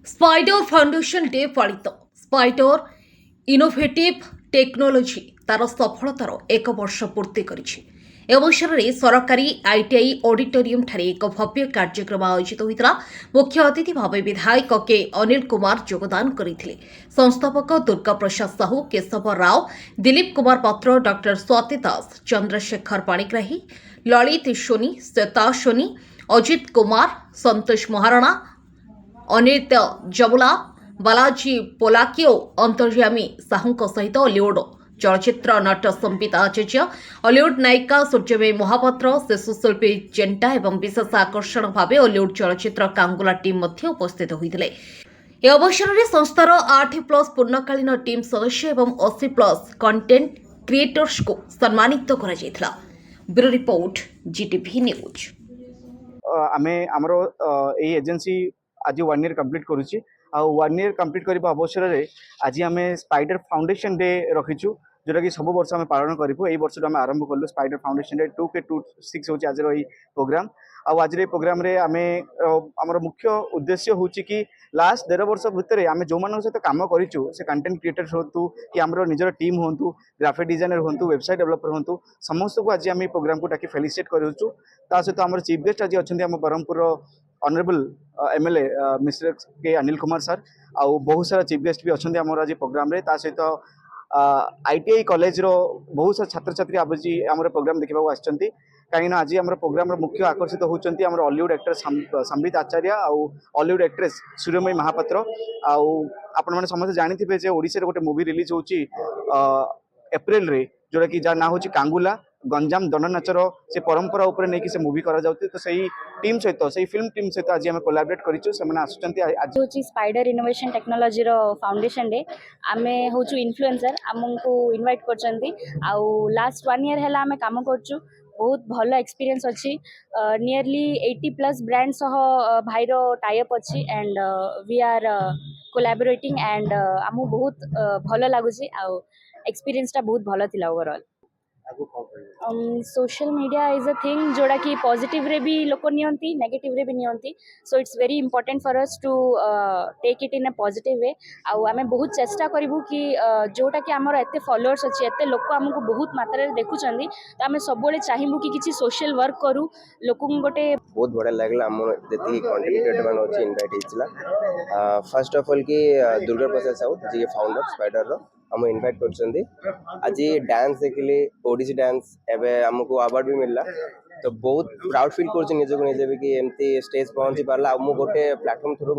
Spider Foundation डे पालित Spider Innovative Technology तार सफलतार एक वर्ष पूर्ति करिछि। ए अवसर में सरकारी आईटीआई ऑडिटोरियम ठारे एक भव्य कार्यक्रम आयोजित होता। मुख्य अतिथि भाव विधायक के अनिल कुमार योगदान करथिले। संस्थापक दुर्गा प्रसाद साहू, केशव राव, दिलीप कुमार पात्र, डॉक्टर स्वाति दास, चंद्रशेखर पाणिग्राही, ललित सोनी, श्वेता सोनी, अजित कुमार, संतोष महाराणा, अनित जमुला, बालाजी पोलाकियो, अंतर्यामी साहू सहित हॉलीवुड चलचित्र नट संबिता आचार्य, हॉलीवुड नायिका सूर्यमयी महापात्र, शिशुशिल्पी जेंटा और विशेष आकर्षण भाव हॉलीवुड चलचित्र कांगुला टीम उपस्थित होते। ए अवसर में संस्थार 8+ पूर्णकालीन टीम सदस्य और 80+ कंटेंट क्रिएटर्स को सम्मानित कर ब्यूरो रिपोर्ट जीटीवी न्यूज। आमे हमरो एजेंसी आज 1 ईयर कंप्लीट करूची। 1 ईयर कंप्लीट करबा अवसर रे आज आमे स्पाइडर फाउंडेशन डे रखिछु, जोटा कि सब वर्ष आमे पालन करिबो। एई वर्ष आमे आरंभ करलु स्पाइडर फाउंडेशन डे 2K26 होची आज रही प्रोग्राम। आज रे प्रोग्राम रे आमे हमर मुख्य उद्देश्य होची कि लास्ट 1.5 वर्ष भितर आमे जो मानन सहित काम करिछु, से कंटेंट क्रिएटर्स होतु कि हमर निजर टीम होंतु, ग्राफिक डिजाइनर होंतु, वेबसाइट डेवलपर होंतु, समस्त को आज आमे प्रोग्राम को टाकी फेलिसिटेट करूछु। ता सहित हमर चीफ गेस्ट आज अछंती हम बरहमपुर ऑनरेबल एमएलए मिस्टर के अनिल कुमार सर, आउ बहुत सारा चीफ गेस्ट भी अच्छे आम आज प्रोग्राम रे। ता सहित आईटीआई कॉलेज रो बहुत सारा छात्र छात्री आज आम प्रोग्राम देखा आछंती। कहीं आज आम प्रोग्राम मुख्य आकर्षित होती हॉलीवुड एक्टर संबित आचार्य आउ हॉलीवुड एक्ट्रेस सूर्यमयी महापात्र। आपण मैंने समस्त जानी ओडिशा गोटे मूवी रिलीज होची एप्रिल रे, जोटा कि जार ना होची कांगुला, गंजाम दंड नाचर से परंपरा उपरे नहीं कि से मूवी करा जाउती। तो सही टीम सहित सही फिल्म टीम सहित आज हम कोलैबोरेट करिछु। से माने आसुचंती आज होची स्पाइडर इनोवेशन टेक्नोलॉजी रो फाउंडेशन डे। आमे होचु इन्फ्लुएंसर, हमको इनवाइट करचंती। आउ लास्ट 1 ईयर हैला आमे काम करछु। बहुत भलो एक्सपीरियंस अछि। नियरली 80+ ब्रांड सह भाईरो टाई अप अछि and we are collaborating and हमु बहुत भलो लागुछि। आउ एक्सपीरियंस ता बहुत भलो थिला overall. Social media is a thing जोड़ा कि पॉजिटिव रे भी लोक नियंती, नेगेटिव रे भी नियंती। So it's very important for us to take it in a positive way. आउ आमे बहुत चेष्टा करिवु कि जोटा कि हमर एते फॉलोअर्स अछि, एते लोक हमको बहुत मात्रा रे देखुचंदी, तो आमे सब बेले चाहिबु कि किछि सोशल वर्क करू। लोकन गोटे बहुत बड़ा लागला हम जति कंटेंट क्रिएटर मान अछि इनवाइट हिचला। फर्स्ट ऑफ ऑल कि दुर्गा प्रसाद साहू जे फाउंडर स्पाइडर रो हम इनवाइट करछंदी। आज डांस देखिले, ओडिसी डांस एबे हमको अवार्ड भी मिलला। तो बहुत प्राउड फील करछ निजे को निजे कि एमती स्टेज पहुंची पारला। हम गोटे प्लेटफॉर्म थ्रू